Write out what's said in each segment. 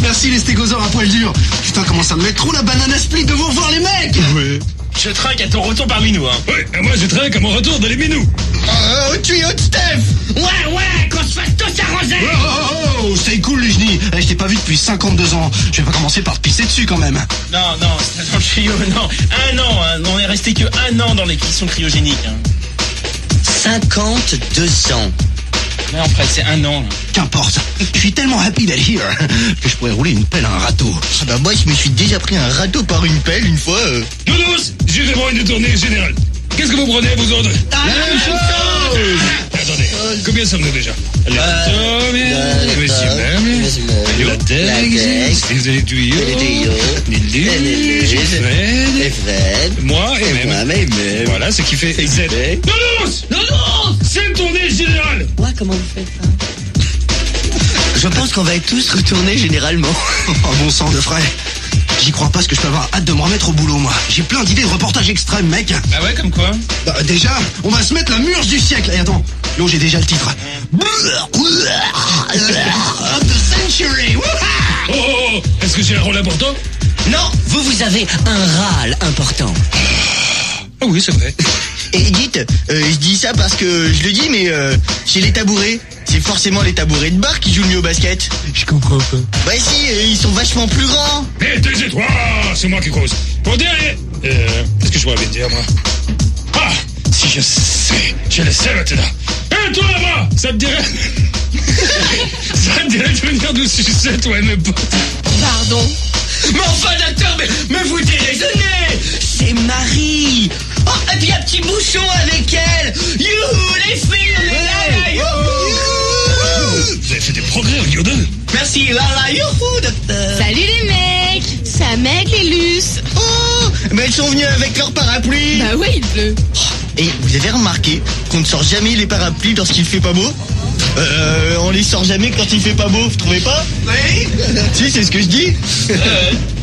Merci les stégosaures à poil dur. Putain, comment ça me met trop la banane à split de vous revoir les mecs. Ouais. Je trinque à ton retour parmi nous, hein. Ouais, et moi je trinque à mon retour dans les minous. Au tuyau de Steph. Ouais, qu'on se fasse tous arroser. Oh, c'est cool les genoux. Je t'ai pas vu depuis 52 ans. Je vais pas commencer par te pisser dessus quand même. Non, c'est dans le tuyau, non. Un an, hein. On est resté que un an dans les cuissons cryogéniques, hein. 52 ans. Mais en fait, c'est un an. Qu'importe. Je suis tellement happy d'être here que je pourrais rouler une pelle à un râteau. Ah bah moi je me suis déjà pris un râteau par une pelle une fois. Nounous, j'ai vraiment une tournée générale. Qu'est-ce que vous prenez vous autres? La même chose. Attendez, combien sommes-nous déjà? Le monsieur même, la tête, les tuyaux, les luges, Fred, moi et même. Voilà ce qui fait Z. Nounous, c'est une tournée générale. Ouais, comment vous faites ça? Je pense qu'on va être tous retournés généralement. Oh bon sang de frais. J'y crois pas parce que je peux avoir hâte de me remettre au boulot moi. J'ai plein d'idées de reportages extrêmes mec. Ah ouais, comme quoi? Bah déjà, on va se mettre la murge du siècle. Et attends, là j'ai déjà le titre. Of the century. Oh, est-ce que j'ai un rôle important? Non, vous avez un râle important. Ah oui, c'est vrai. Et dites, je dis ça parce que je le dis, mais chez les tabourets, c'est forcément les tabourets de bar qui jouent le mieux au basket. Je comprends pas. Bah si, ils sont vachement plus grands. Mais taisez-toi, c'est moi qui cause. Pour dire, qu'est-ce que je pourrais bien dire, moi? Ah, si je sais, je le sais maintenant. Et toi là-bas, ça te dirait... ça te dirait de venir nous sucer, toi et mes potes? Pardon? Mais enfin docteur, mais vous déraisonnez. C'est Marie. Oh, et puis un petit bouchon avec elle. Youhou, les filles, les gars, youhou. Vous avez fait des progrès au Yoda. Merci, Lala, youhou, docteur. Salut les mecs. Ça m'aide les luces. Oh, mais elles sont venues avec leur parapluie. Bah ouais, il pleut. Et vous avez remarqué qu'on ne sort jamais les parapluies lorsqu'il fait pas beau? On les sort jamais quand il fait pas beau, vous trouvez pas? Oui. Si, c'est ce que je dis.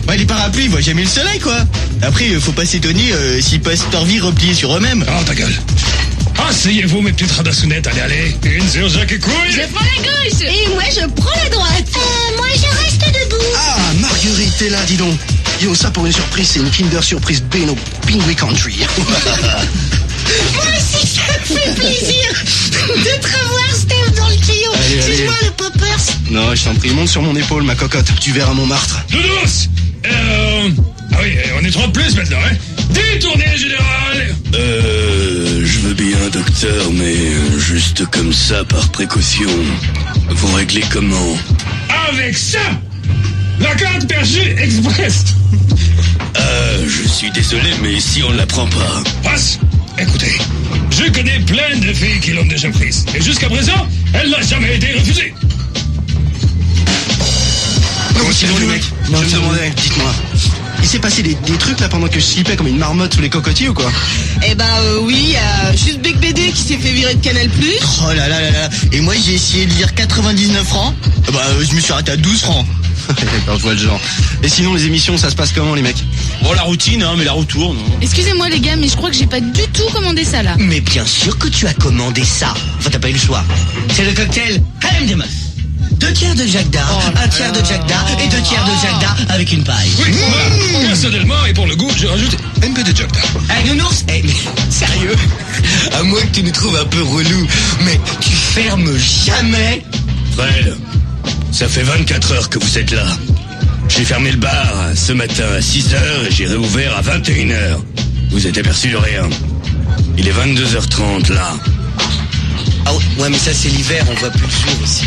Ouais, les parapluies, ils voient jamais le soleil, quoi. Après, faut pas s'étonner s'ils passent leur vie repliés sur eux-mêmes. Oh, ta gueule. Asseyez-vous, mes petites radassounettes, allez. Une sur Jacques et couilles. Je prends la gauche. Et moi je prends la droite. Moi je reste debout. Ah, Marguerite, t'es là, dis donc. Yo, ça pour une surprise, c'est une Kinder Surprise B au Pingui Country. Moi aussi ça me fait plaisir de te revoir Steph dans le tuyau. Allez. C'est moi le poppers. Non, je t'en prie, monte sur mon épaule, ma cocotte. Tu verras Montmartre. Nounous. Ah oui, on est trois de plus maintenant, hein. Des tournées générales. Je veux bien, docteur, mais juste comme ça, par précaution. Vous réglez comment? Avec ça, la carte perchée express. Je suis désolé, mais ici on ne la prend pas. Passe. Écoutez, je connais plein de filles qui l'ont déjà prise. Et jusqu'à présent, elle n'a jamais été refusée. Non, c'est bon les mecs. Je me demandais, dites-moi. Il s'est passé des trucs là pendant que je slipais comme une marmotte sous les cocotiers ou quoi? Eh bah oui, il y a juste Bec BD qui s'est fait virer de Canal+. Oh là là là là. Et moi, j'ai essayé de lire 99 francs. Bah, je me suis arrêté à 12 francs. D'accord, je vois le genre. Et sinon, les émissions, ça se passe comment les mecs? Bon, la routine, hein, mais la retour, non. Excusez-moi les gars, mais je crois que j'ai pas du tout commandé ça là. Mais bien sûr que tu as commandé ça. Enfin, t'as pas eu le choix. C'est le cocktail Harem des meufs. 2 tiers de Jack Da, 1 tiers de Jack Da et 2 tiers de Jack Da avec une paille. Oui, voilà. Personnellement, et pour le goût, je rajoute un peu de Jack Da. Eh, Nounours, mais sérieux? À moins que tu nous trouves un peu relou, mais tu fermes jamais. Fred, ça fait 24 heures que vous êtes là. J'ai fermé le bar ce matin à 6h et j'ai réouvert à 21h. Vous êtes aperçu de rien. Il est 22h30 là. Ah ouais, mais ça c'est l'hiver, on voit plus le jour aussi.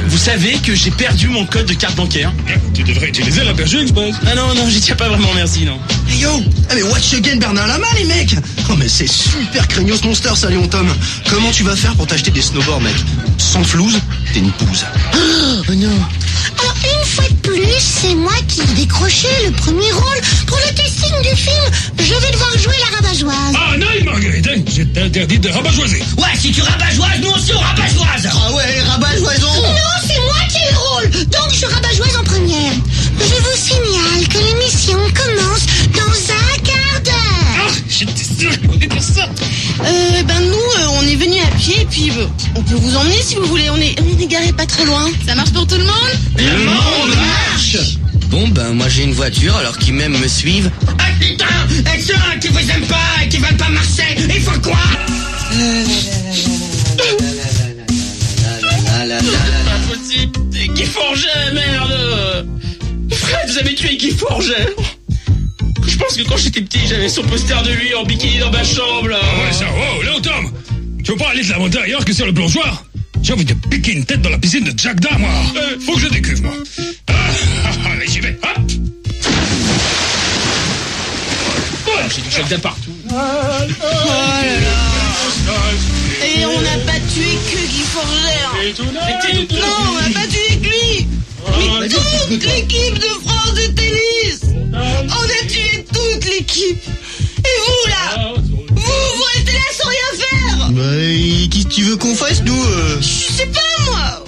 Vous savez que j'ai perdu mon code de carte bancaire? Tu devrais utiliser la perchée express. Ah non, j'y tiens pas vraiment, merci, non. Hey yo! Ah mais watch again Bernard Lama les mecs! Oh mais c'est super craignos monster ça Léon Tom! Comment tu vas faire pour t'acheter des snowboards mec? Sans flouze, t'es une pouse. Oh non. Alors une fois de plus, c'est moi qui ai décroché le premier rôle pour le casting du film. Je vais devoir jouer la rabat-joise. Ah non, Marguerite, hein, je t'interdis de rabat-joiser. Ouais, si tu rabat-joise, nous aussi on rabat-joise. Ah ouais, rabat-joison. Non, c'est moi qui ai le rôle, donc je rabat-joise en première. Je vous signale que l'émission commence dans un quart d'heure. Ah, j'étais sûr qu'on allait dire ça. Ben nous, on est venus à pied et puis on peut vous emmener si vous voulez. On est garé pas très loin. Ça marche pour tout le monde? Le monde marche! Bon, ben, moi j'ai une voiture, alors qu'ils même me suivent. Ah putain, et ceux qui vous aiment pas et qui veulent pas marcher, il faut quoi? Pas possible, c'est Guy Forget, merde. Fred, vous avez tué Guy Forget. Je pense que quand j'étais petit, j'avais son poster de lui en bikini dans ma chambre, là. Ah ouais, ça, oh, là, Tom, tu veux pas aller te la monter ailleurs que sur le plongeoir? J'ai envie de piquer une tête dans la piscine de Jack Da, moi. Faut que je décuve, moi. Allez, j'y vais, hop. J'ai du Jack Da partout. Oh là là. Et on n'a pas tué que Guy Forget. Non, on n'a pas tué que lui. Mais toute l'équipe de France de tennis. On a tué toute l'équipe. Et vous, là, vous restez là sans rien faire. Bah, qu'est-ce que tu veux qu'on fasse, nous Je sais pas, moi.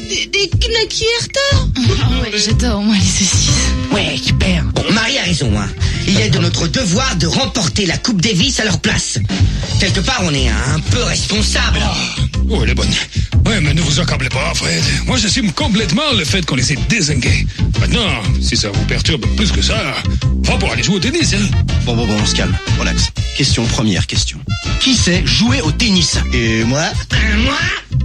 Des knackis Hertha. Ah ouais, j'adore, moi, les saucisses. Ouais, super. Bon, Marie a raison, hein. Il est de notre devoir de remporter la Coupe Davis à leur place. Quelque part, on est un peu responsable. Oh, elle est bonne. Ouais, mais ne vous accablez pas, Fred. Moi, j'assume complètement le fait qu'on les ait dézingués. Maintenant, si ça vous perturbe plus que ça, va pour aller jouer au tennis, hein. Bon, on se calme. Relax. Première question. Qui sait jouer au tennis? Et moi? Moi?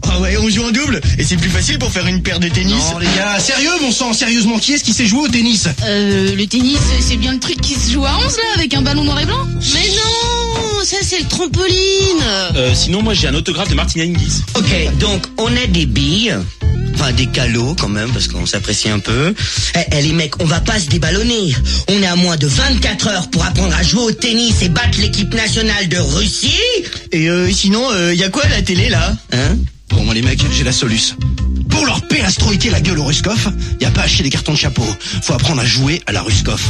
Ah ouais, on joue en double. Et c'est plus facile pour faire une paire de tennis. Non, les gars, sérieux, bon sang, sérieusement, qui est-ce qui sait jouer au tennis? Le tennis, c'est bien le truc qui se joue à 11, là, avec un ballon noir et blanc? Mais non, ça c'est le trampoline. Sinon, moi j'ai un autographe de Martina Hingis. Ok, donc on a des billes. Enfin, des calots quand même, parce qu'on s'apprécie un peu. Les mecs, on va pas se déballonner. On est à moins de 24 heures pour apprendre à jouer au tennis et battre l'équipe nationale de Russie. Et sinon, y a quoi à la télé, là? Hein? Bon, moi les mecs, j'ai la soluce. Pour leur pélastroïquer la gueule au Ruskov, y a pas à acheter des cartons de chapeau. Faut apprendre à jouer à la Ruskov.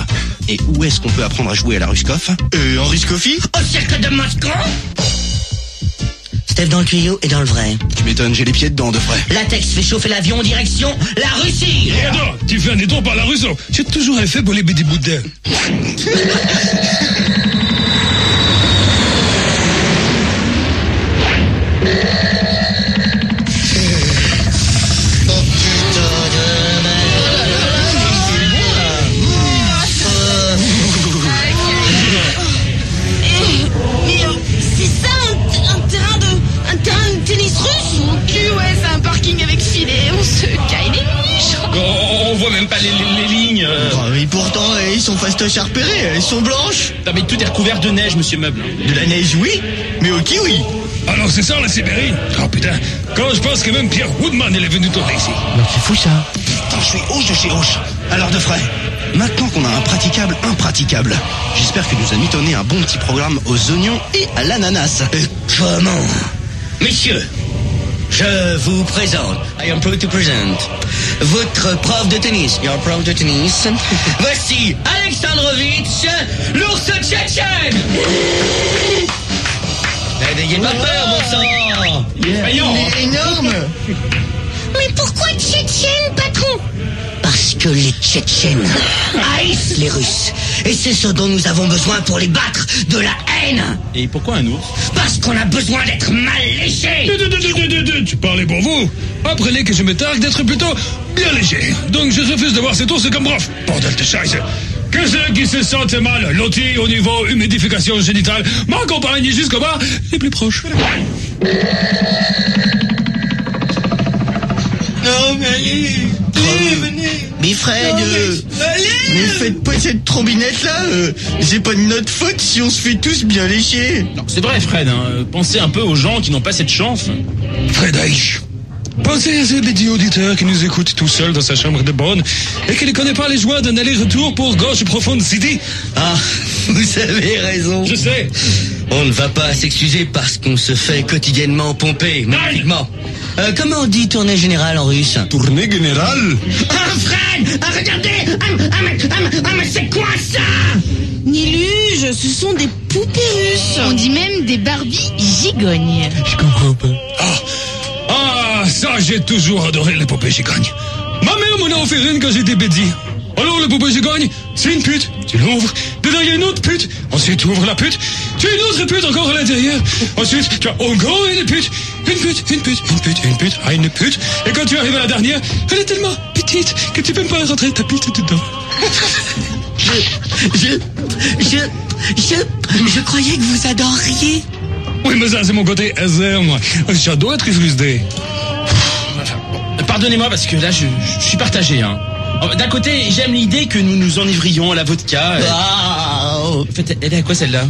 Et où est-ce qu'on peut apprendre à jouer à la Ruskov? En Ruskofi? Au cirque de Moscou. Steph dans le tuyau et dans le vrai. Tu m'étonnes, j'ai les pieds dedans, de vrai. Latex fait chauffer l'avion en direction la Russie. Attends, tu fais un détour par la Russo. J'ai toujours un fait pour les petits boudins. On voit même pas les lignes. Mais pourtant, ils sont fastoches à repérer, elles sont blanches. Non mais tout est recouvert de neige, monsieur Meuble. De la neige, oui, mais au kiwi. Alors c'est ça la Sibérie? Oh putain, quand je pense que même Pierre Woodman il est venu tourner ici. Mais c'est fou ça. Putain, je suis hoche de chez hoche. Alors de frais, maintenant qu'on a un praticable impraticable, j'espère que nous a mitonné un bon petit programme aux oignons et à l'ananas. Comment? Messieurs, je vous présente, I am proud to present, votre prof de tennis. You're prof de tennis. Voici Alexandrovitch, l'ours tchétchène. N'ayez pas peur, bon sang. Il est énorme. Mais pourquoi Tchétchène, patron? Parce que les Tchétchènes haïssent les Russes. Et c'est ce dont nous avons besoin pour les battre, de la haine. Et pourquoi un ours? Parce qu'on a besoin d'être mal léchés. Tu parlais pour vous. Apprenez que je me targue d'être plutôt bien léger. Donc je refuse de voir cet ours comme prof. Bordel de scheiße. Que ceux qui se sentent mal lotis au niveau humidification génitale m'accompagnent jusqu'au bas les plus proches. Non, mais allez, venez. Mais Fred, mais faites pas cette trombinette là. C'est pas de notre faute si on se fait tous bien lécher. Non, c'est vrai, Fred. Pensez un peu aux gens qui n'ont pas cette chance. Fred Eich. Pensez à ce petit auditeur qui nous écoute tout seul dans sa chambre de bonne et qui ne connaît pas les joies d'un aller-retour pour Gauche Profonde City. Ah, vous avez raison. Je sais. On ne va pas s'excuser parce qu'on se fait quotidiennement pomper, magnifiquement. Comment on dit tournée générale en russe? Tournée générale? Ah, Fred! Ah, mais c'est quoi ça? Niluge, ce sont des poupées russes. On dit même des Barbies gigognes. Je comprends pas. Ah, ça, j'ai toujours adoré les poupées gigognes. Ma mère m'en a offert une quand j'étais petit. Alors, le poupée gigogne, c'est une pute. Tu l'ouvres, dedans il y a une autre pute. Ensuite, tu ouvres la pute. Tu as une autre pute encore à l'intérieur. Ensuite, tu as encore une pute. Une pute. Ah, une pute. Et quand tu arrives à la dernière, elle est tellement putain petite que tu peux pas rentrer ta bite dedans. Je croyais que vous adoriez. Oui, mais ça, c'est mon côté hasard, moi. J'adore être frustré. Pardonnez-moi parce que là, je suis partagé. Hein. D'un côté, j'aime l'idée que nous nous enivrions à la vodka. Wow. En fait, elle est à quoi celle-là?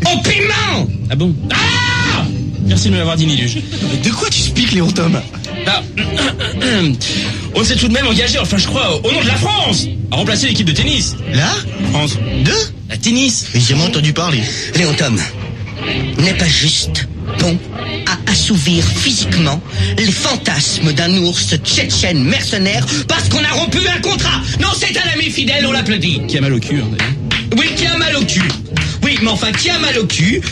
Au piment! Ah bon? Ah! Merci de me l'avoir dit, Miluge. Mais de quoi tu expliques, Léon Tom? Ah, on s'est tout de même engagé, enfin je crois, au nom de la France, à remplacer l'équipe de tennis. Là? France 2? La tennis. Mais j'ai jamais entendu parler. Léon Tom, n'est pas juste bon à assouvir physiquement les fantasmes d'un ours tchétchène mercenaire parce qu'on a rompu un contrat. Non, c'est un ami fidèle, on l'applaudit. Qui a mal au cul, hein, d'ailleurs. Oui, qui a mal au cul. Oui, mais enfin, qui a mal au cul,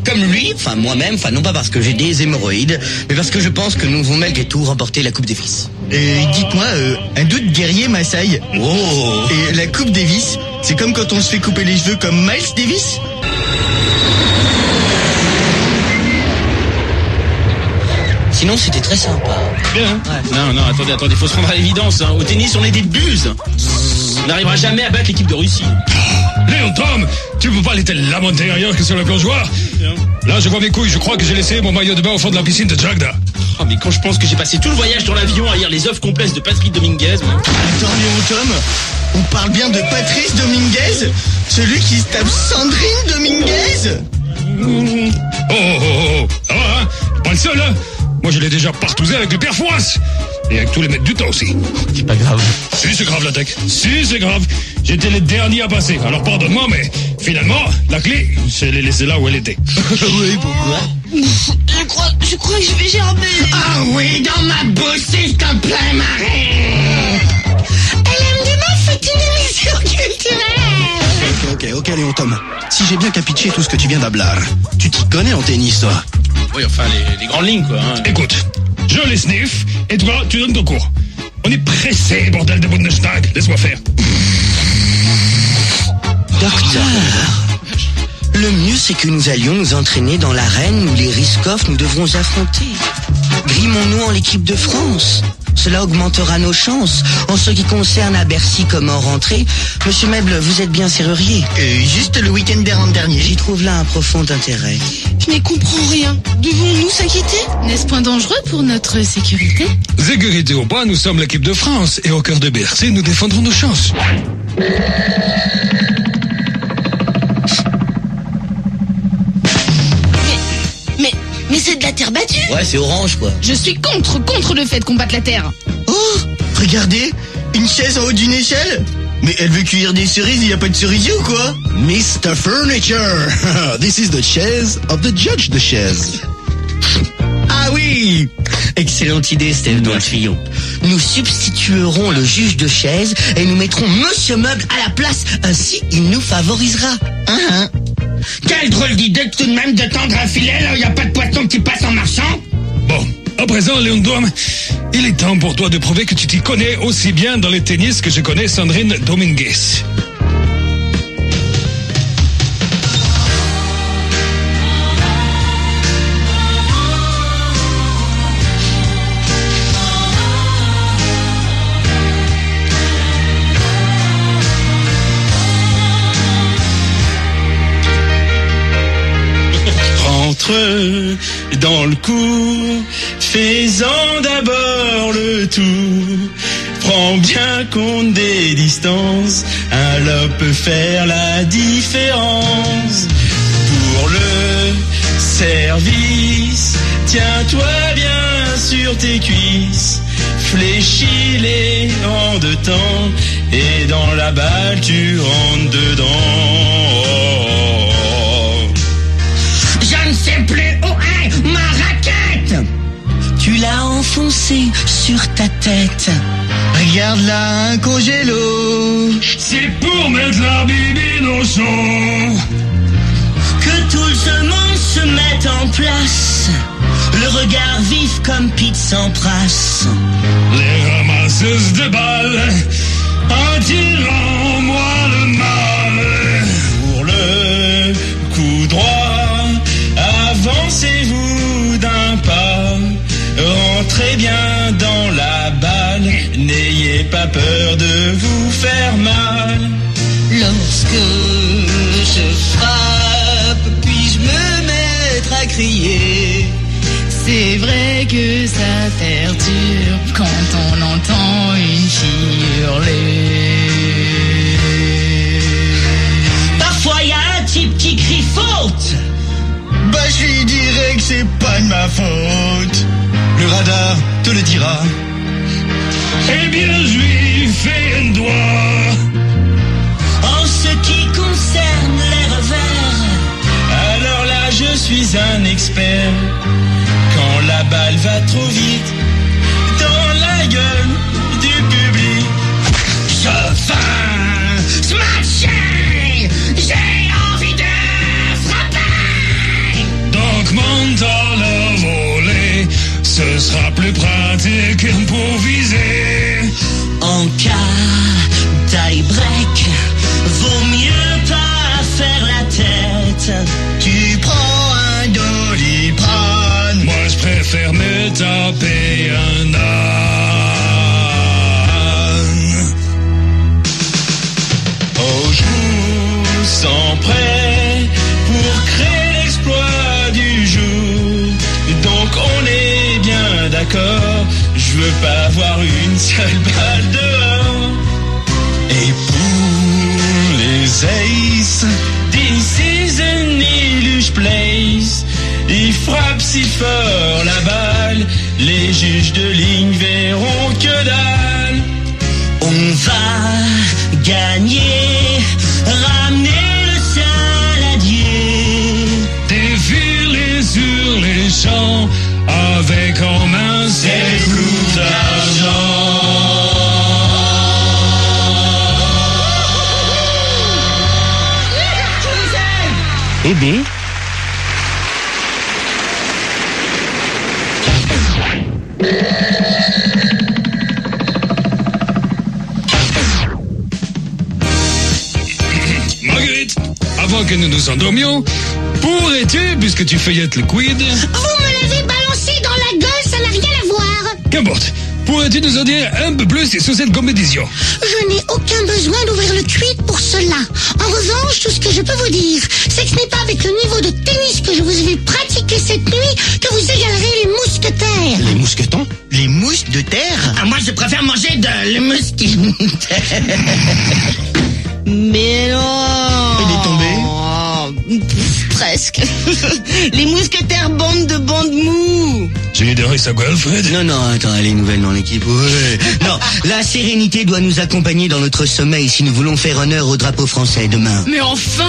comme lui, enfin moi-même, enfin non pas parce que j'ai des hémorroïdes, mais parce que je pense que nous vont malgré tout remporter la Coupe Davis. Dites-moi, un doute guerrier Maasai. Oh. Et la Coupe Davis, c'est comme quand on se fait couper les cheveux comme Miles Davis? Sinon, c'était très sympa. Bien, hein? Ouais. Non, attendez, faut se rendre à l'évidence. Hein. Au tennis, on est des buses. On n'arrivera jamais à battre l'équipe de Russie. Léon Tom, tu peux pas aller te lamenter ailleurs que sur le plongeoir. Là, je vois mes couilles, je crois que j'ai laissé mon maillot de bain au fond de la piscine de Jagda. Oh, mais quand je pense que j'ai passé tout le voyage dans l'avion à lire les œuvres complexes de Patrice Dominguez... Attends, Léon Tom, on parle bien de Patrice Dominguez? Celui qui se tape Sandrine Dominguez? Oh. Ça va, hein? Pas le seul, hein? Moi, je l'ai déjà partousé avec le père Fouras. Et avec tous les maîtres du temps aussi. C'est pas grave. Si, c'est grave, la tech. Si, c'est grave. J'étais le dernier à passer. Alors, pardonne-moi, mais finalement, la clé, je l'ai laissée là où elle était. Oui, pourquoi? Je crois que je vais gerber. Ah oui, dans ma bouche, s'il te plaît, Marie. LMD fait une émission culturelle. Ok, Léon Tom. Si j'ai bien capitché tout ce que tu viens d'hablar, tu t'y connais en tennis, toi? Oui, enfin, les grandes lignes, quoi. Hein. Écoute, je les sniff, et toi, tu donnes ton cours. On est pressé, bordel de Bundestag. Laisse-moi faire. Docteur, le mieux c'est que nous allions nous entraîner dans l'arène où les Riskov nous devrons affronter. Grimons-nous en l'équipe de France. Cela augmentera nos chances. En ce qui concerne à Bercy comment rentrer, Monsieur Meuble, vous êtes bien serrurier. Juste le week-end dernier. J'y trouve là un profond intérêt. Je n'y comprends rien. Devons-nous s'inquiéter? N'est-ce point dangereux pour notre sécurité? Sécurité ou pas, nous sommes l'équipe de France. Et au cœur de Bercy, nous défendrons nos chances. Mais c'est de la terre battue. Ouais, c'est orange, quoi. Je suis contre le fait qu'on batte la terre. Oh, regardez, une chaise en haut d'une échelle. Mais elle veut cueillir des cerises, il n'y a pas de cerisier ou quoi? Mr. Furniture, this is the chaise of the judge de chaise. Ah oui! Excellente idée, Steve, dans le tuyau. Nous substituerons le juge de chaise et nous mettrons Monsieur Meuble à la place. Ainsi, il nous favorisera. Quelle drôle d'idée tout de même de tendre un filet là où il n'y a pas de poisson qui passe en marchant. Bon, à présent, Léon Dom, il est temps pour toi de prouver que tu t'y connais aussi bien dans le tennis que je connais Sandrine Dominguez. Entre dans le cours, fais-en d'abord le tour. Prends bien compte des distances, un lob peut faire la différence. Pour le service, tiens-toi bien sur tes cuisses, fléchis-les en deux temps, et dans la balle tu rentres dedans. Je ne sais plus où est ma raquette. Tu l'as enfoncée sur ta tête. Regarde là, un congélo. C'est pour mettre la bibine au chaud. Que tout le monde se mette en place. Le regard vif comme Pete Sampras. Les ramasseuses de balles attirant-moi le mal. Pour le coup droit, avancez-vous d'un pas, rentrez bien dans la balle crier. C'est vrai que ça perturbe quand on entend une fille hurler. Parfois y a un type qui crie faute. Bah je lui dirais que c'est pas de ma faute. Le radar te le dira. Eh bien, je lui fais un doigt. En ce qui concerne les revers, Alors là, je suis un expert. Quand la balle va trop vite dans la gueule du public, je viens smasher. J'ai envie de frapper. Donc, monte à la volée. Ce sera plus pratique pour viser. En cas tie-break, vaut mieux pas faire la tête. Tu prends un Doliprane. Moi, je préfère me taper un âne. oh, je vous sens prêt pour créer l'exploit du jour. Donc on est bien d'accord, je veux pas avoir une seule balle dehors. Et pour les aces, this is an illuge place. Il frappe si fort la balle, les juges de ligne verront que dalle. On va gagner, ramener le saladier. Défiler sur les champs avec en main ses coups d'argent. Eh bien, Marguerite, avant que nous nous endormions, pourrais-tu, puisque tu feuillettes le quid, Vous me l'avez balancé dans la gueule, ça n'a rien à voir. qu'importe, pourrais-tu nous en dire un peu plus sur cette compétition? Je n'ai aucun besoin d'ouvrir le tweet pour cela. En revanche, tout ce que je peux vous dire, c'est que ce n'est pas avec le niveau de tennis que je vous ai vu pratiquer cette nuit que vous égalerez les mousquetaires. les mousquetons? Les mousses de terre. Ah, moi je préfère manger de musquis. Mais non. Il est tombé. Presque. Les mousquetaires bandent de bandes mous. Tu es derrière sa gueule, Fred? Non, attends, elle est nouvelle dans l'équipe. Ouais. Non, la sérénité doit nous accompagner dans notre sommeil si nous voulons faire honneur au drapeau français demain. Mais enfin,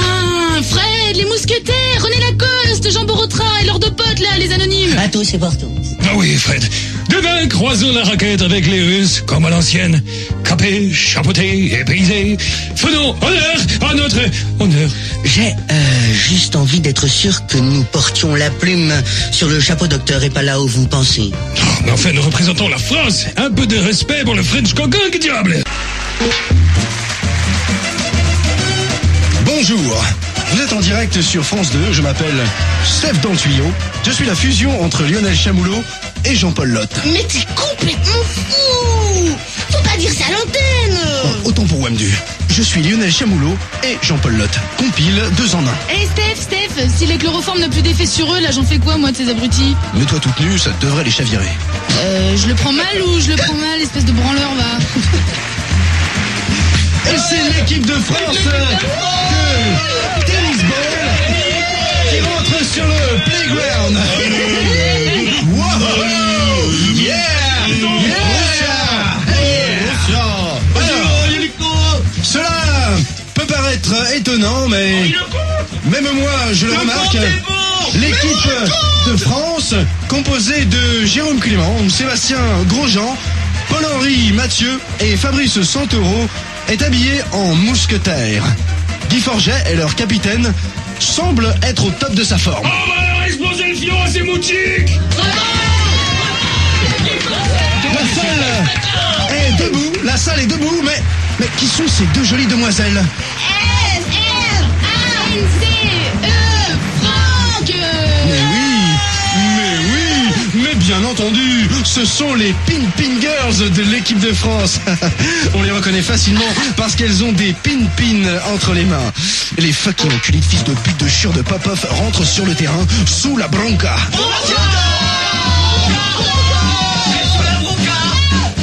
Fred, les mousquetaires, René Lacoste, Jean Borotra et leurs deux potes là, les anonymes. À tous et pour tous. Ah oui, Fred. Demain, croisons la raquette avec les Russes, comme à l'ancienne. Capés, chapeautés, épuisés. Faisons honneur à notre honneur. J'ai juste envie d'être sûr que nous portions la plume sur le chapeau docteur et pas là où vous pensez. Oh, mais enfin, nous représentons la France. Un peu de respect pour le French coquin, que diable. Bonjour. Vous êtes en direct sur France 2, je m'appelle Steph dans le tuyau. Je suis la fusion entre Lionel Chamoulot et Jean-Paul Lotte. Mais t'es complètement fou. Faut pas dire ça à l'antenne. Bon, autant pour Wamdu. Je suis Lionel Chamoulot et Jean-Paul Lotte. Compile 2 en 1. Hé Steph, si les chloroformes n'ont plus d'effet sur eux, là j'en fais quoi moi de ces abrutis? Mets-toi toute nue, ça devrait les chavirer. Je le prends mal ou je le prends mal, espèce de branleur va? Et c'est l'équipe de France de Tennis Ball qui rentre sur le playground. Wow! Yeah! Cela peut paraître étonnant, mais même moi je le remarque. L'équipe de France, composée de Jérôme Clément, Sébastien Grosjean, Paul-Henri Mathieu et Fabrice Santoro, est habillée en mousquetaire. Guy Forget est leur capitaine, semble être au top de sa forme. On va leur exploser le fion à ces moustiques. La salle est debout, mais qui sont ces deux jolies demoiselles? Franck. Mais bien entendu, ce sont les Pin Girls de l'équipe de France. On les reconnaît facilement parce qu'elles ont des pin entre les mains. Les fucking enculés de fils de pute de chure de Popov rentrent sur le terrain sous la bronca.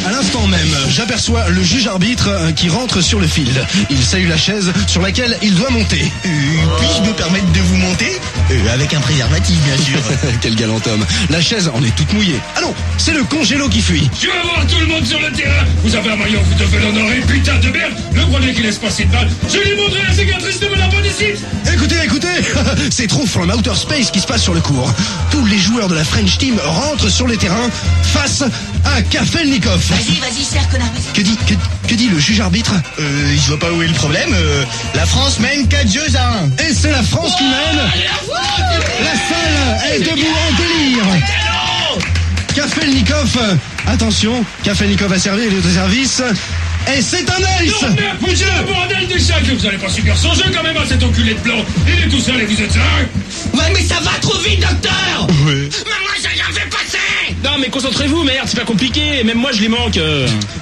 À l'instant même, j'aperçois le juge arbitre qui rentre sur le field. Il salue la chaise sur laquelle il doit monter. Puis-je me permettre de vous monter avec un préservatif, bien sûr. Quel galant homme. La chaise en est toute mouillée. Ah non, c'est le congélo qui fuit. Je veux voir tout le monde sur le terrain. Vous avez un maillot, vous devez l'honorer, putain de merde. Le premier qui laisse passer de balle, je lui montrerai la cicatrice de mon appendicite. Écoutez, c'est trop from outer space qui se passe sur le court. Tous les joueurs de la French team rentrent sur les terrains face à Kafelnikov. Vas-y, serre, connard, vas-y. Que dit le juge arbitre? Je vois pas où est le problème. La France mène 4-1. Et c'est la France qui mène. La salle est debout en délire. Kafelnikov, attention, Kafelnikov a servi, il est au service. Et c'est un ace. Non, mais vous êtes le bordel du sac. Vous allez pas subir son jeu quand même à cet enculé de blanc. Il est tout seul et vous êtes seul. Ouais, mais ça va trop vite, docteur. Ouais. Mais moi, j'ai rien fait passer. Non mais concentrez-vous, merde, c'est pas compliqué, même moi je les manque.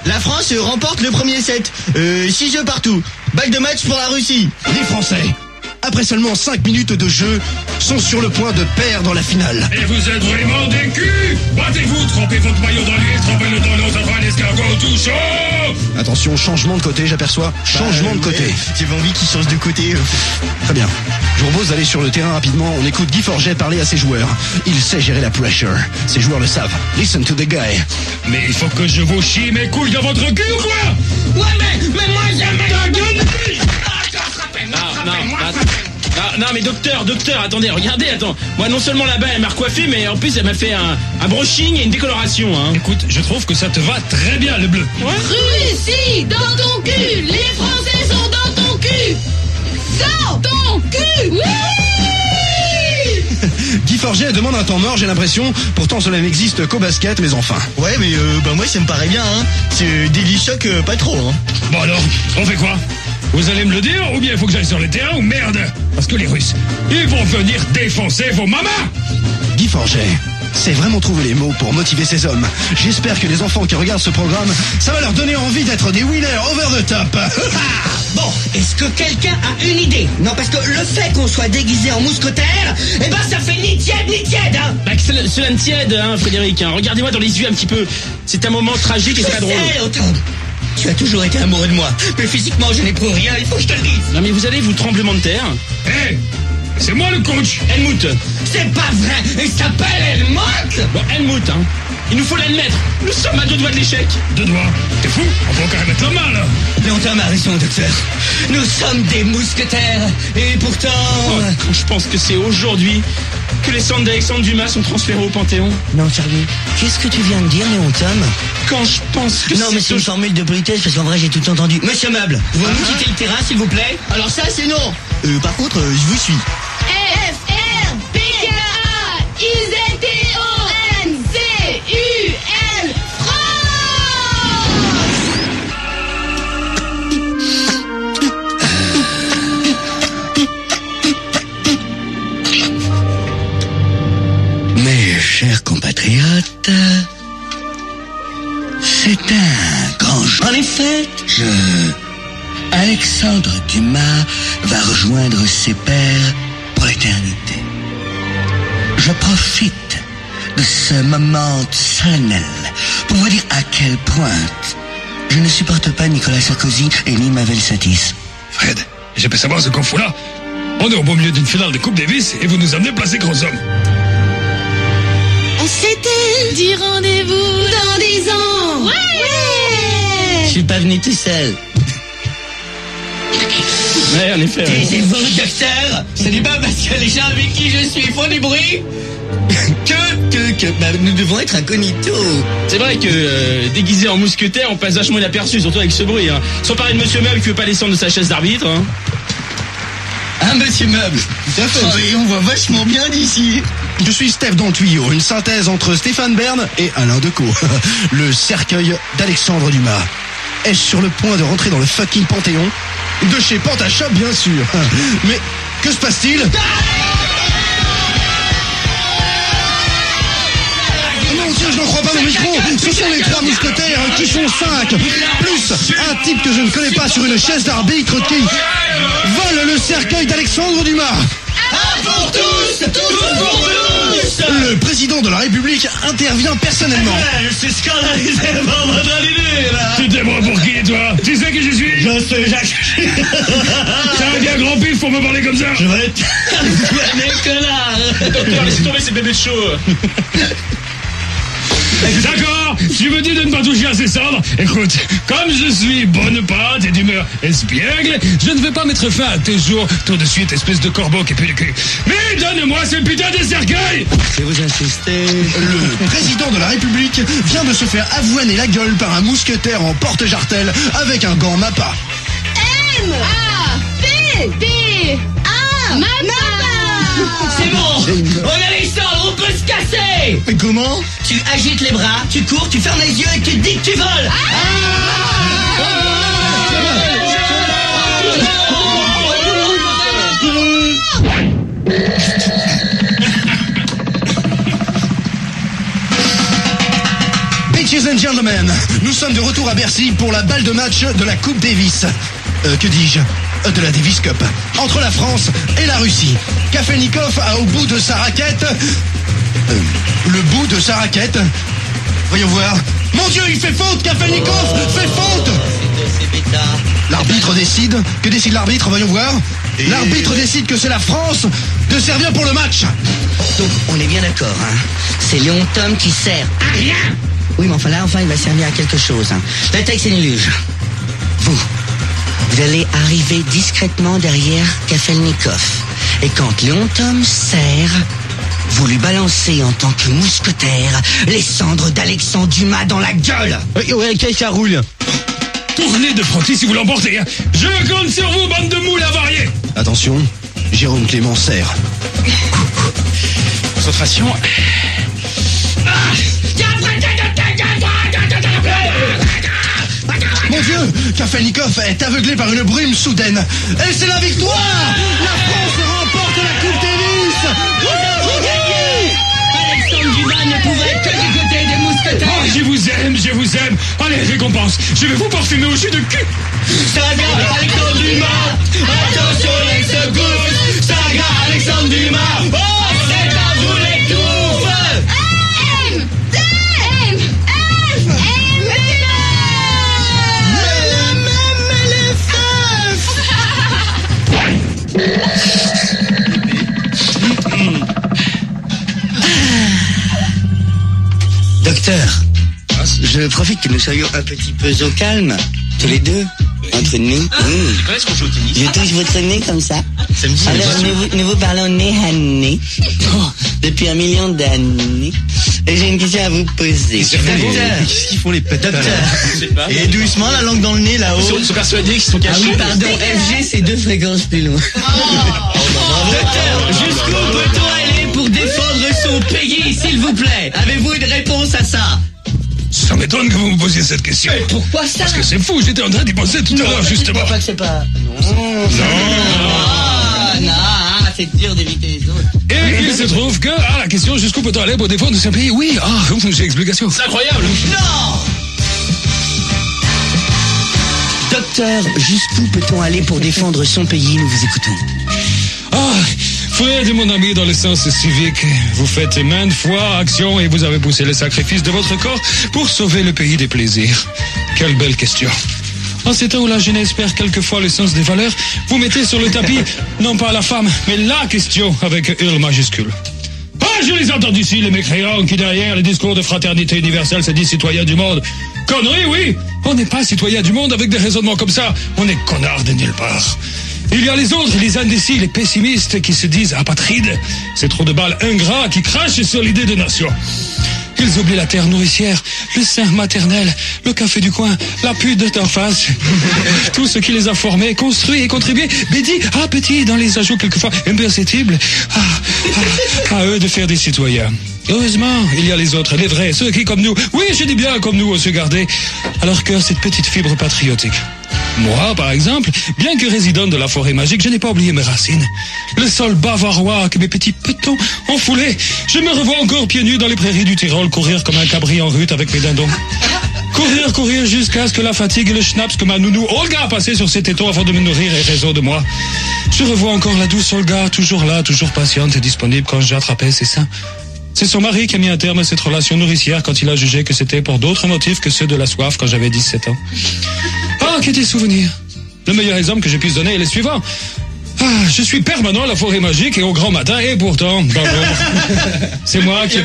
La France remporte le premier set. 6 jeux partout. Balle de match pour la Russie. Les Français, après seulement 5 minutes de jeu, sont sur le point de perdre la finale. Et vous êtes vraiment des culs. Battez-vous, trempez votre maillot dans l'huile, trempez-le dans l'eau, ça fera un escargot tout chaud. Attention, changement de côté, j'aperçois. Changement de côté. Ouais, j'avais envie qu'il change de côté. Très bien. Je vous propose d'aller sur le terrain rapidement. On écoute Guy Forget parler à ses joueurs. Il sait gérer la pressure. Ses joueurs le savent. Listen to the guy. Mais il faut que je vous chie mes couilles dans votre cul ou quoi? Ouais, mais moi, jamais. Ta gueule. Non mais docteur, attendez, regardez, attends. Moi non seulement là-bas elle m'a recoiffé, mais en plus elle m'a fait un brushing et une décoloration, hein. Écoute, je trouve que ça te va très bien le bleu. Ouais. Russie, dans ton cul. Les Français sont dans ton cul. Dans ton cul. Oui. Guy Forget demande un temps mort, j'ai l'impression. Pourtant cela n'existe qu'au basket, mais enfin. Ouais, mais moi ça me paraît bien, hein. C'est Daily Shock, pas trop, hein. Bon alors, on fait quoi? Vous allez me le dire ou bien il faut que j'aille sur les terrains ou merde? Parce que les Russes, ils vont venir défoncer vos mamas. Guy Forget sait vraiment trouver les mots pour motiver ces hommes. J'espère que les enfants qui regardent ce programme, ça va leur donner envie d'être des winners over the top. Bon, est-ce que quelqu'un a une idée? Non, parce que le fait qu'on soit déguisé en mousquetaire, eh ben ça fait ni tiède, hein. Bah cela ne tiède, hein, Frédéric, hein. Regardez-moi dans les yeux un petit peu. C'est un moment tragique et c'est pas drôle. Tu as toujours été amoureux de moi, mais physiquement je n'ai plus rien, il faut que je te le dise. Non mais vous allez vous tremblement de terre. Hé, c'est moi le coach. Helmut. C'est pas vrai, il s'appelle Helmut. Bon, Helmut, hein. Il nous faut l'admettre. Nous sommes à 2 doigts de l'échec. 2 doigts? T'es fou? On peut encore mettre la main là. Longtemps a raison, docteur. Nous sommes des mousquetaires, et pourtant... Oh, quand je pense que c'est aujourd'hui que les cendres d'Alexandre Dumas sont transférés au Panthéon. Non, sérieux, qu'est-ce que tu viens de dire, Léontom? Quand je pense que non, mais c'est une formule de politesse, parce qu'en vrai, j'ai tout entendu. Monsieur Meuble, pouvez-vous quitter le terrain, s'il vous plaît? Alors ça, c'est non. Par contre, je vous suis. F-R-B-K-A-I-Z-T-O-N-C-U-L Mes chers compatriotes, c'est un grand jour. En effet, Alexandre Dumas va rejoindre ses pairs pour l'éternité. Je profite de ce moment solennel pour vous dire à quel point je ne supporte pas Nicolas Sarkozy et ni Mabel Satis. Fred, je peux savoir ce qu'on fout là? On est au beau milieu d'une finale de Coupe Davis et vous nous amenez placer gros hommes. C'était 10 rendez-vous dans 10 ans. Ouais. Je suis pas venu tout seul. Ouais, en effet. Taisez-vous, docteur. Ce n'est pas parce que les gens avec qui je suis font du bruit que nous devons être incognito. C'est vrai que déguisé en mousquetaire, on passe vachement inaperçu, surtout avec ce bruit, hein. Sans parler de Monsieur Meuble qui veut pas descendre de sa chaise d'arbitre, hein. Ah, Monsieur Meuble. Tout à fait. Oh, et on voit vachement bien d'ici. Je suis Steph dans le tuyau, une synthèse entre Stéphane Bern et Alain Decaux. Le cercueil d'Alexandre Dumas. Est-ce sur le point de rentrer dans le fucking Panthéon? De chez Pantashop, bien sûr. Mais que se passe-t-il? Non, tiens, je n'en crois pas mon micro. Ce sont les 3 mousquetaires qui sont 5. Plus un type que je ne connais pas sur une chaise d'arbitre qui vole le cercueil d'Alexandre Dumas. Un pour tous, tous pour tous. Le président de la République intervient personnellement. Je suis scandalisé par votre arrivée, là. Tu te prends pour qui, toi? Tu sais qui je suis? Je suis Jacques. T'as un bien grand pif pour me parler comme ça? Je vais être un connard. Docteur, laissez tomber ces bébés chauds. D'accord, tu me dis de ne pas toucher à ces cendres. Écoute, comme je suis bonne pâte et d'humeur espiègle, je ne vais pas mettre fin à tes jours tout de suite, espèce de corbeau qui pue le cul. Mais donne-moi ce putain de cercueil! Si vous insistez... Le président de la République vient de se faire avoiner la gueule par un mousquetaire en porte-jartel avec un gant Mappa. M A P P A Mappa. C'est bon. On a les cendres, on peut se casser. Mais comment? Tu agites les bras, tu cours, tu fermes les yeux et tu dis que tu voles. Bitches and gentlemen, nous sommes de retour à Bercy pour la balle de match de la Coupe Davis. Que dis-je? De la Davis Cup. Entre la France et la Russie. Kafelnikov a au bout de sa raquette... le bout de sa raquette... Voyons voir. Mon Dieu, il fait faute! Kafelnikov fait faute! C'est bêta. L'arbitre décide. Que décide l'arbitre? Voyons voir. L'arbitre décide que c'est la France de servir pour le match. Donc on est bien d'accord, hein. C'est Léon Tom qui sert à rien. Oui, mais enfin là, il va servir à quelque chose. Hein. Le texte est nuluge. Vous allez arriver discrètement derrière Kafelnikov. Et quand Léon Tom sert, vous lui balancez en tant que mousquetaire les cendres d'Alexandre Dumas dans la gueule. Ouais, ça roule. Tournez de frontier si vous l'emportez, hein. Je compte sur vous, bande de moules avariés. Attention, Jérôme Clément sert. Concentration. Mon Dieu, Kafelnikov est aveuglé par une brume soudaine. Et c'est la victoire! La France remporte la Coupe Davis! Alexandre Dumas ne pouvait être que du côté des mousquetaires. Oh, je vous aime. Allez, récompense. Je vais vous parfumer au jus de cul. Saga Alexandre Dumas. Attention les secousses. Saga Alexandre Dumas. Oh, c'est à vous les touffes. M D M F M Docteur, je profite que nous soyons un petit peu au calme, tous les deux, entre nous. Est-ce qu'on joue au tennis? Je touche votre nez comme ça. Alors, nous vous parlons nez à nez, depuis 1 million d'années. Et j'ai une question à vous poser. Qu'est-ce qu'ils font les pètes? Docteur. Et doucement, la langue dans le nez, là-haut. Ils sont persuadés qu'ils sont Ah cachés. oui, pardon, FG, c'est 2 fréquences plus loin. Docteur, jusqu'où peut-on aller pour défendre son pays, s'il vous plaît? Avez-vous une réponse à ça? Ça m'étonne que vous me posiez cette question. Mais pourquoi ça? Parce que c'est fou, j'étais en train d'y penser tout à l'heure, justement. Je crois pas que c'est pas... Non, c'est dur d'éviter les autres. Et il se trouve que, la question jusqu'où peut-on aller pour défendre son pays? Oui, j'ai explication. C'est incroyable. Non! Docteur, jusqu'où peut-on aller pour défendre son pays? Nous vous écoutons. Fred, mon ami, dans le sens civique, vous faites maintes fois action et vous avez poussé le sacrifice de votre corps pour sauver le pays des plaisirs. Quelle belle question. En ces temps où la jeunesse perd quelquefois le sens des valeurs, vous mettez sur le tapis, non pas la femme, mais la question avec L majuscule. Je les entends d'ici, les mécréants qui derrière les discours de fraternité universelle se disent citoyens du monde. Connerie, oui. On n'est pas citoyens du monde avec des raisonnements comme ça. On est connards de nulle part. Il y a les autres, les indécis, les pessimistes qui se disent apatrides. C'est trop de balles ingrats qui crachent sur l'idée de nation. Ils oublient la terre nourricière, le sein maternel, le café du coin, la pute d'en face. Tout ce qui les a formés, construits et contribués, bédits, petits dans les ajouts quelquefois imperceptibles. À eux de faire des citoyens. Heureusement, il y a les autres, les vrais, ceux qui, comme nous, oui, je dis bien comme nous, ont su garder à leur cœur cette petite fibre patriotique. Moi, par exemple, bien que résident de la forêt magique, je n'ai pas oublié mes racines. Le sol bavarois que mes petits petons ont foulé. Je me revois encore pieds nus dans les prairies du Tyrol, courir comme un cabri en rut avec mes dindons. Courir jusqu'à ce que la fatigue et le schnaps que ma nounou Olga a passé sur ses tétons avant de me nourrir et raison de moi. Je revois encore la douce Olga, toujours là, toujours patiente et disponible quand j'ai attrapé ses seins. C'est son mari qui a mis un terme à cette relation nourricière quand il a jugé que c'était pour d'autres motifs que ceux de la soif quand j'avais 17 ans. Ah, que des souvenirs. Le meilleur exemple que je puisse donner est le suivant. Je suis permanent à la forêt magique et au grand matin et pourtant, c'est moi qui ai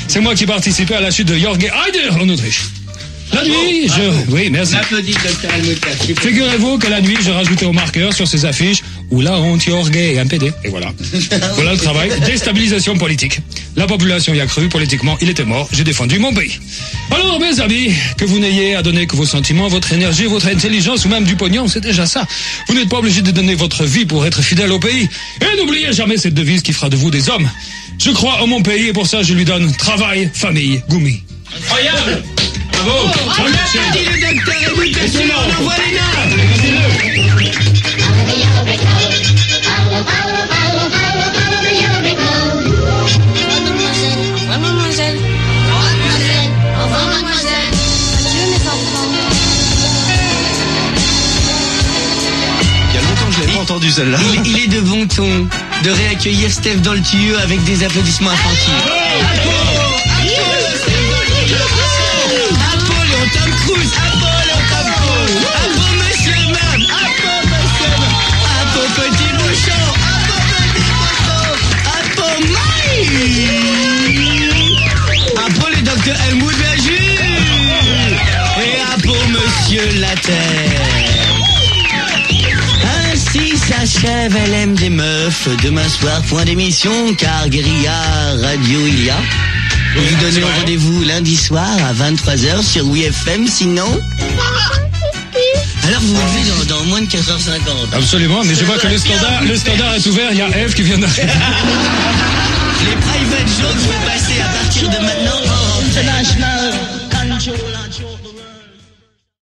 C'est moi qui ai participé à la chute de Jorge Haider en Autriche. La nuit, oui, merci. Figurez-vous que la nuit, je rajoutais au marqueur sur ces affiches où la honte, Jorge et un PD. Et voilà. Voilà le travail. Déstabilisation politique. La population y a cru, politiquement, il était mort. J'ai défendu mon pays. Alors, mes amis, que vous n'ayez à donner que vos sentiments, votre énergie, votre intelligence ou même du pognon, c'est déjà ça. Vous n'êtes pas obligé de donner votre vie pour être fidèle au pays. Et n'oubliez jamais cette devise qui fera de vous des hommes. Je crois en mon pays et pour ça, je lui donne travail, famille, goumi. Incroyable! Bravo! On a dit le docteur est oui, excellent, on envoie les nains! Au revoir, mademoiselle. Au revoir, mademoiselle. Au revoir, mademoiselle. Adieu, mes enfants. Il y a longtemps que je l'ai pas entendu celle-là. Il est de bon ton de réaccueillir Steph dans le tuyau avec des applaudissements infantiles. Apollon Tom Cruise, Apollon Tom Cruise, Apo Monsieur Même, Apo Monsieur Même, Apo Petit Bouchon, Apo Petit Bouchon, Apo Maï, Apo le docteur Helmut Berger et Apo Monsieur La Terre. Ainsi s'achève LM des meufs. Demain soir, point d'émission, car guérilla radio il y a. Vous donnez rendez-vous lundi soir à 23h sur WeFM, sinon... Alors vous levez dans moins de 4h50. Absolument, mais je vois que le standard est ouvert, il y a Eve qui vient d'arriver. Les private jokes vont passer à partir de maintenant.